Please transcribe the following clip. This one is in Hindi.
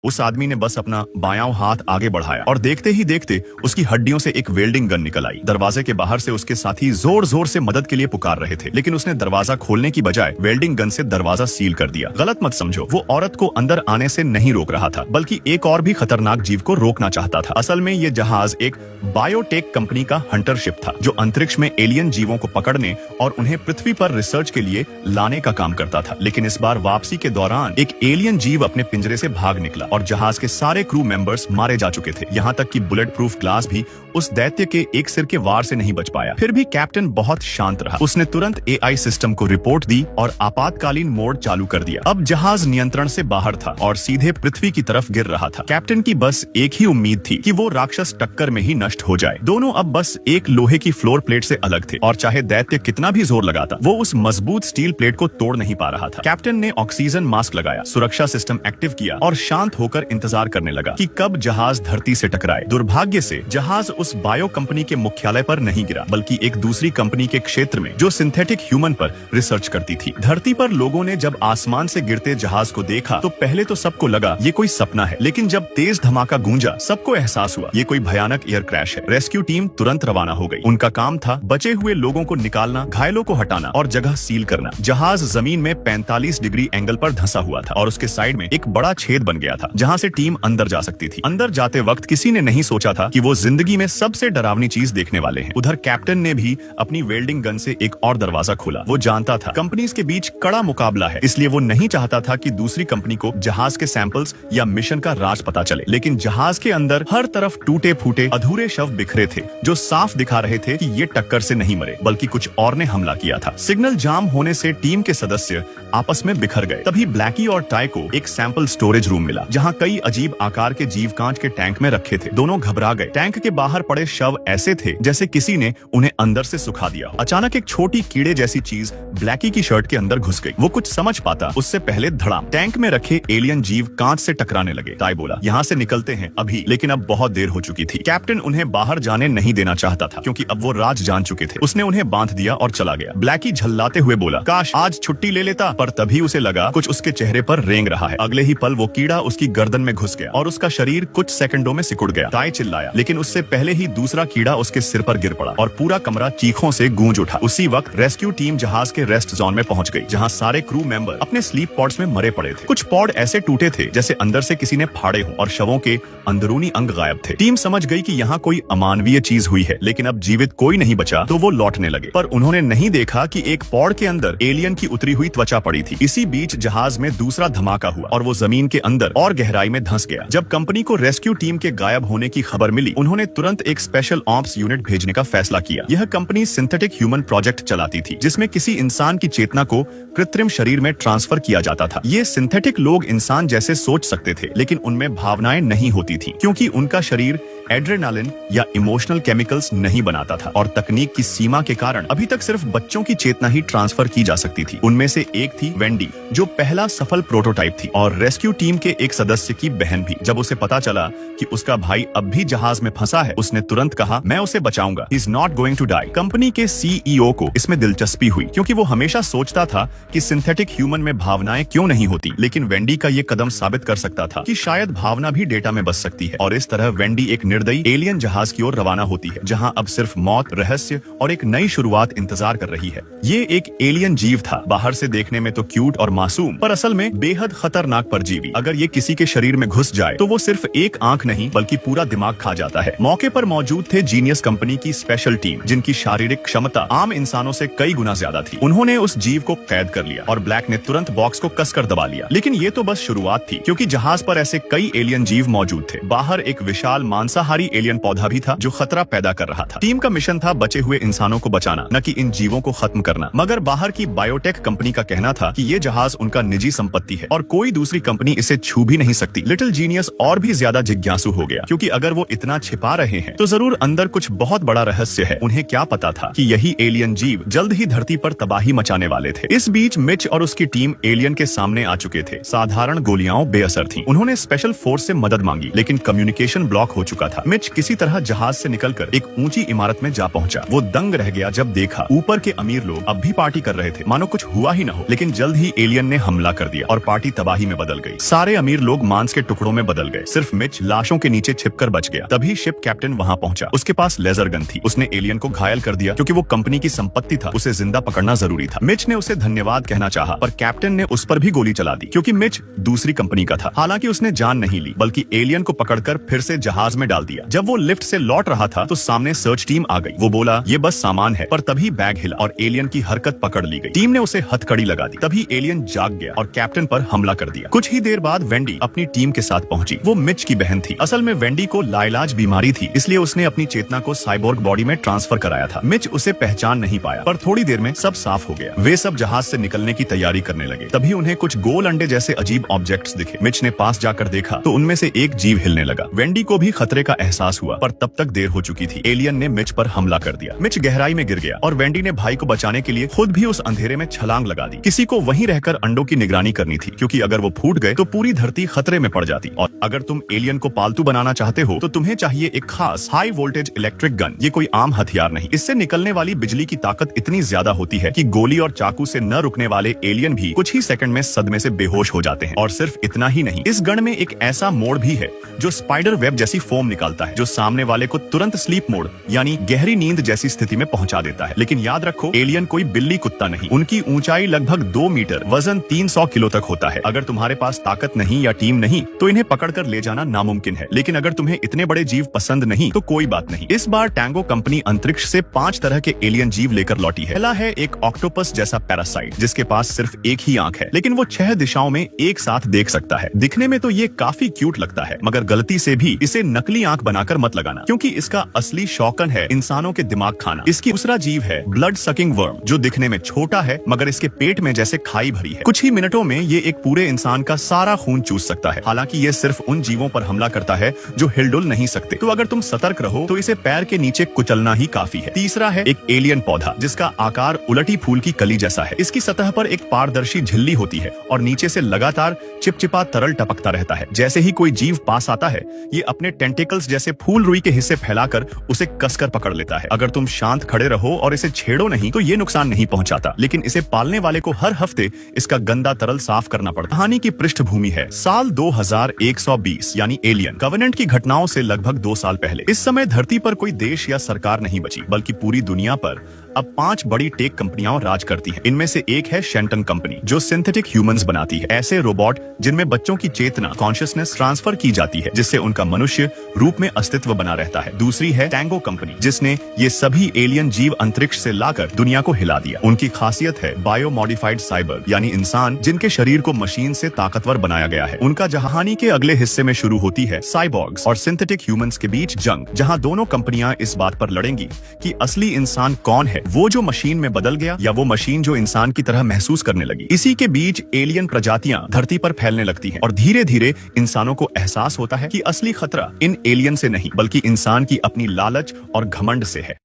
उस आदमी ने बस अपना बायां हाथ आगे बढ़ाया और देखते ही देखते उसकी हड्डियों से एक वेल्डिंग गन निकल आई। दरवाजे के बाहर से उसके साथी जोर जोर से मदद के लिए पुकार रहे थे, लेकिन उसने दरवाजा खोलने की बजाय वेल्डिंग गन से दरवाजा सील कर दिया। गलत मत समझो, वो औरत को अंदर आने से नहीं रोक रहा था, बल्कि एक और भी खतरनाक जीव को रोकना चाहता था। असल में ये जहाज एक बायोटेक कंपनी का हंटर शिप था, जो अंतरिक्ष में एलियन जीवों को पकड़ने और उन्हें पृथ्वी पर रिसर्च के लिए लाने का काम करता था। लेकिन इस बार वापसी के दौरान एक एलियन जीव अपने पिंजरे से भाग निकला और जहाज के सारे क्रू मेंबर्स मारे जा चुके थे। यहाँ तक कि बुलेट प्रूफ ग्लास भी उस दैत्य के एक सिर के वार से नहीं बच पाया। फिर भी कैप्टन बहुत शांत रहा। उसने तुरंत एआई सिस्टम को रिपोर्ट दी और आपातकालीन मोड चालू कर दिया। अब जहाज नियंत्रण से बाहर था और सीधे पृथ्वी की तरफ गिर रहा था। कैप्टन की बस एक ही उम्मीद थी कि वो राक्षस टक्कर में ही नष्ट हो जाए। दोनों अब बस एक लोहे की फ्लोर प्लेट से अलग थे और चाहे दैत्य कितना भी जोर लगाता, वो उस मजबूत स्टील प्लेट को तोड़ नहीं पा रहा था। कैप्टन ने ऑक्सीजन मास्क लगाया, सुरक्षा सिस्टम एक्टिव किया और शांत होकर इंतजार करने लगा कि कब जहाज धरती से टकराए। दुर्भाग्य से जहाज उस बायो कंपनी के मुख्यालय पर नहीं गिरा, बल्कि एक दूसरी कंपनी के क्षेत्र में जो सिंथेटिक ह्यूमन पर रिसर्च करती थी। धरती पर लोगों ने जब आसमान से गिरते जहाज को देखा तो पहले तो सबको लगा ये कोई सपना है, लेकिन जब तेज धमाका गूंजा सबको एहसास हुआ ये कोई भयानक एयर क्रैश है। रेस्क्यू टीम तुरंत रवाना हो गई। उनका काम था बचे हुए लोगों को निकालना, घायलों को हटाना और जगह सील करना। जहाज जमीन में 45 डिग्री एंगल पर धंसा हुआ था और उसके साइड में एक बड़ा छेद बन गया था, जहां से टीम अंदर जा सकती थी। अंदर जाते वक्त किसी ने नहीं सोचा था कि वो जिंदगी में सबसे डरावनी चीज देखने वाले हैं। उधर कैप्टन ने भी अपनी वेल्डिंग गन से एक और दरवाजा खोला। वो जानता था कंपनीज के बीच कड़ा मुकाबला है, इसलिए वो नहीं चाहता था कि दूसरी कंपनी को जहाज के सैंपल्स या मिशन का राज पता चले। लेकिन जहाज के अंदर हर तरफ टूटे फूटे अधूरे शव बिखरे थे, जो साफ दिखा रहे थे कि ये टक्कर से नहीं मरे, बल्कि कुछ और ने हमला किया था। सिग्नल जाम होने से टीम के सदस्य आपस में बिखर गए। तभी ब्लैकी और टाई को एक सैंपल स्टोरेज रूम मिला, जहां कई अजीब आकार के जीव कांच के टैंक में रखे थे। दोनों घबरा गए। टैंक के बाहर पड़े शव ऐसे थे जैसे किसी ने उन्हें अंदर से सुखा दिया हो। अचानक एक छोटी कीड़े जैसी चीज ब्लैकी की शर्ट के अंदर घुस गई। वो कुछ समझ पाता उससे पहले धड़ाम। टैंक में रखे एलियन जीव कांच से टकराने लगे। टाई बोला, यहाँ से निकलते हैं अभी, लेकिन अब बहुत देर हो चुकी थी। कैप्टन उन्हें बाहर जाने नहीं देना चाहता था, क्योंकि अब वो राज जान चुके थे। उसने उन्हें बांध दिया और चला गया। ब्लैकी झल्लाते हुए बोला, काश आज छुट्टी ले लेता, पर तभी उसे लगा कुछ उसके चेहरे पर रेंग रहा है। अगले ही पल वो कीड़ा उसकी गर्दन में घुस गया और उसका शरीर कुछ सेकंडों में सिकुड़ गया। टाई चिल्लाया, लेकिन उससे पहले ही दूसरा कीड़ा उसके सिर पर गिर पड़ा और पूरा कमरा चीखों से गूंज उठा। उसी वक्त रेस्क्यू टीम जहाज के रेस्ट जोन में पहुंच गई, जहां सारे क्रू मेंबर अपने स्लीप पॉड्स में मरे पड़े थे। कुछ पॉड ऐसे टूटे थे जैसे अंदर से किसी ने फाड़े हों और शवों के अंदरूनी अंग गायब थे। टीम समझ गई कि यहाँ कोई अमानवीय चीज हुई है, लेकिन अब जीवित कोई नहीं बचा, तो वो लौटने लगे। पर उन्होंने नहीं देखा कि एक पॉड के अंदर एलियन की उतरी हुई त्वचा पड़ी थी। इसी बीच जहाज में दूसरा धमाका हुआ और वो जमीन के अंदर और गहराई में धंस गया। जब कंपनी को रेस्क्यू टीम के गायब होने की खबर मिली, उन्होंने तुरंत एक स्पेशल ऑप्स यूनिट भेजने का फैसला किया। यह कंपनी सिंथेटिक ह्यूमन प्रोजेक्ट चलाती थी, जिसमें किसी इंसान की चेतना को कृत्रिम शरीर में ट्रांसफर किया जाता था। ये सिंथेटिक लोग इंसान जैसे सोच सकते थे, लेकिन उनमें भावनाएं नहीं होती थी, क्योंकि उनका शरीर एड्रेनालिन या इमोशनल केमिकल्स नहीं बनाता था और तकनीक की सीमा के कारण अभी तक सिर्फ बच्चों की चेतना ही ट्रांसफर की जा सकती थी। उनमें से एक थी वेंडी, जो पहला सफल प्रोटोटाइप थी, और रेस्क्यू टीम के एक सदस्य की बहन भी। जब उसे पता चला कि उसका भाई अब भी जहाज में फंसा है, उसने तुरंत कहा, मैं उसे बचाऊंगा, he is not going to die. Company के सीईओ को इसमें दिलचस्पी हुई, क्योंकि वो हमेशा सोचता था कि सिंथेटिक ह्यूमन में भावनाएं क्यों नहीं होती, लेकिन वेंडी का ये कदम साबित कर सकता था कि शायद भावना भी डेटा में बस सकती है। और इस तरह वेंडी एक निर्दयी एलियन जहाज की ओर रवाना होती है, जहां अब सिर्फ मौत, रहस्य और एक नई शुरुआत इंतजार कर रही है। ये एक एलियन जीव था, बाहर से देखने में तो क्यूट और मासूम, पर असल में बेहद खतरनाक परजीवी। अगर ये किसी के शरीर में घुस जाए तो वो सिर्फ एक आंख नहीं बल्कि पूरा दिमाग खा जाता है। मौके पर मौजूद थे जीनियस कंपनी की स्पेशल टीम, जिनकी शारीरिक क्षमता आम इंसानों से कई गुना ज्यादा थी। उन्होंने उस जीव को कैद कर लिया और ब्लैक ने तुरंत बॉक्स को कसकर दबा लिया। लेकिन ये तो बस शुरुआत थी, क्योंकि जहाज पर ऐसे कई एलियन जीव मौजूद थे। बाहर एक विशाल मांसाहारी एलियन पौधा भी था, जो खतरा पैदा कर रहा था। टीम का मिशन था बचे हुए इंसानों को बचाना, न कि इन जीवों को खत्म करना। मगर बाहर की बायोटेक कंपनी का कहना था कि ये जहाज उनका निजी संपत्ति है और कोई दूसरी कंपनी इसे छू भी नहीं सकती। लिटिल जीनियस और भी ज्यादा जिज्ञासु हो गया, क्योंकि अगर वो इतना छिपा रहे हैं तो जरूर अंदर कुछ बहुत बड़ा रहस्य है। उन्हें क्या पता था कि यही एलियन जीव जल्द ही धरती पर तबाही मचाने वाले थे। इस बीच मिच और उसकी टीम एलियन के सामने आ चुके थे। साधारण गोलियां बेअसर थीं। उन्होंने स्पेशल फोर्स से मदद मांगी, लेकिन कम्युनिकेशन ब्लॉक हो चुका था। था। मिच किसी तरह जहाज से निकलकर एक ऊंची इमारत में जा पहुंचा। वो दंग रह गया जब देखा ऊपर के अमीर लोग अब भी पार्टी कर रहे थे, मानो कुछ हुआ ही न हो। लेकिन जल्द ही एलियन ने हमला कर दिया और पार्टी तबाही में बदल गई। सारे अमीर लोग मांस के टुकड़ों में बदल गए, सिर्फ मिच लाशों के नीचे छिपकर बच गया। तभी शिप कैप्टन वहां पहुंचा। उसके पास लेजर गन थी। उसने एलियन को घायल कर दिया। क्योंकि वो कंपनी की संपत्ति था, उसे जिंदा पकड़ना जरूरी था। मिच ने उसे धन्यवाद कहना चाहा, पर कैप्टन ने उस पर भी गोली चला दी, क्योंकि मिच दूसरी कंपनी का था। हालांकि उसने जान नहीं ली, बल्कि एलियन को पकड़कर फिर से जहाज में डाल दिया। जब वो लिफ्ट से लौट रहा था तो सामने सर्च टीम आ गई। वो बोला ये बस सामान है, पर तभी बैग हिला और एलियन की हरकत पकड़ ली गई। टीम ने उसे हथकड़ी लगा दी। तभी एलियन जाग गया और कैप्टन पर हमला कर दिया। कुछ ही देर बाद वेंडी अपनी टीम के साथ पहुंची। वो मिच की बहन थी। असल में वेंडी को लाइलाज बीमारी थी, इसलिए उसने अपनी चेतना को साइबोर्ग बॉडी में ट्रांसफर कराया था। मिच उसे पहचान नहीं पाया, पर थोड़ी देर में सब साफ हो गया। वे सब जहाज से निकलने की तैयारी करने लगे। तभी उन्हें कुछ गोल अंडे जैसे अजीब ऑब्जेक्ट्स दिखे। मिच ने पास जाकर देखा तो उनमें से एक जीव हिलने लगा। वेंडी को भी खतरे का एहसास हुआ, पर तब तक देर हो चुकी थी। एलियन ने मिच पर हमला कर दिया। मिच गहराई में गिर गया और वेंडी ने भाई को बचाने के लिए खुद भी उस अंधेरे में छलांग लगा दी। किसी को वहीं रहकर अंडों की निगरानी करनी थी, क्योंकि अगर वो फूट गए तो पूरी धरती खतरे में पड़ जाती। और अगर तुम एलियन को पालतू बनाना चाहते हो तो तुम्हें चाहिए एक खास हाई वोल्टेज इलेक्ट्रिक गन। ये कोई आम हथियार नहीं। इससे निकलने वाली बिजली की ताकत इतनी ज्यादा होती है कि गोली और चाकू से न रुकने वाले एलियन भी कुछ ही सेकंड में सदमे से बेहोश हो जाते हैं। और सिर्फ इतना ही नहीं, इस गन में एक ऐसा मोड भी है जो स्पाइडर वेब जैसी फोम निकालता है, जो सामने वाले को तुरंत स्लीप मोड यानी गहरी नींद जैसी स्थिति में पहुंचा देता है। लेकिन याद रखो, एलियन कोई बिल्ली कुत्ता नहीं। उनकी ऊंचाई लगभग 2 मीटर, वजन 300 किलो तक होता है। अगर तुम्हारे पास ताकत नहीं या टीम नहीं तो इन्हें पकड़कर ले जाना नामुमकिन है। लेकिन अगर तुम्हें इतने बड़े जीव पसंद नहीं तो कोई बात नहीं। इस बार टैंगो कंपनी अंतरिक्ष से 5 तरह के एलियन जीव लेकर लौटी है। पहला है एक ऑक्टोपस जैसा पैरासाइट, जिसके पास सिर्फ एक ही आंख है, लेकिन वो 6 दिशाओं में एक साथ देख सकता है। दिखने में तो ये काफी क्यूट लगता है, मगर गलती से भी इसे नकली आंख बनाकर मत लगाना, क्योंकि इसका असली शौकन है इंसानों के दिमाग खाना। इसकी दूसरा जीव है ब्लड सकिंग वर्म, जो दिखने में छोटा है मगर इसके पेट में जैसे खाई भरी है। कुछ ही मिनटों में ये एक पूरे इंसान का सारा खून चूस सकता है। हालांकि ये सिर्फ उन जीवों पर हमला करता है जो हिलडुल नहीं सकते, तो अगर तुम सतर्क रहो तो इसे पैर के नीचे कुचलना ही काफी है। तीसरा है एक एलियन पौधा, जिसका आकार उलटी फूल की कली जैसा है। इसकी सतह पर एक पारदर्शी झिल्ली होती है और नीचे से लगातार चिपचिपा तरल टपकता रहता है। जैसे ही कोई जीव पास आता है, ये अपने टेंटिकल्स जैसे फूल रुई के हिस्से फैलाकर उसे कसकर पकड़ लेता है। अगर तुम शांत खड़े रहो और इसे छेड़ो नहीं तो ये नुकसान नहीं पहुंचाता, लेकिन इसे पालने वाले को हर हफ्ते इसका गंदा तरल साफ करना पड़ता है। कहानी की पृष्ठभूमि है साल 2120 यानी एलियन कवेनेंट की घटनाओं से लगभग 2 साल पहले। इस समय धरती पर कोई देश या सरकार नहीं बची, बल्कि पूरी दुनिया पर अब 5 बड़ी टेक कंपनियां राज करती हैं। इनमें से एक है शेंटन कंपनी, जो सिंथेटिक ह्यूमंस बनाती है, ऐसे रोबोट जिनमें बच्चों की चेतना कॉन्शियसनेस ट्रांसफर की जाती है, जिससे उनका मनुष्य रूप में अस्तित्व बना रहता है। दूसरी है टैंगो कंपनी, जिसने ये सभी एलियन जीव अंतरिक्ष से लाकर दुनिया को हिला दिया। उनकी खासियत है बायो मॉडिफाइड साइबर, यानी इंसान जिनके शरीर को मशीन से ताकतवर बनाया गया है। उनका कहानी के अगले हिस्से में शुरू होती है साइबॉर्ग्स और सिंथेटिक ह्यूमंस के बीच जंग, जहां दोनों कंपनियां इस बात पर लड़ेंगी कि असली इंसान कौन है, वो जो मशीन में बदल गया या वो मशीन जो इंसान की तरह महसूस करने लगी। इसी के बीच एलियन प्रजातियां धरती पर फैलने लगती हैं और धीरे धीरे इंसानों को एहसास होता है कि असली खतरा इन एलियन से नहीं, बल्कि इंसान की अपनी लालच और घमंड से है।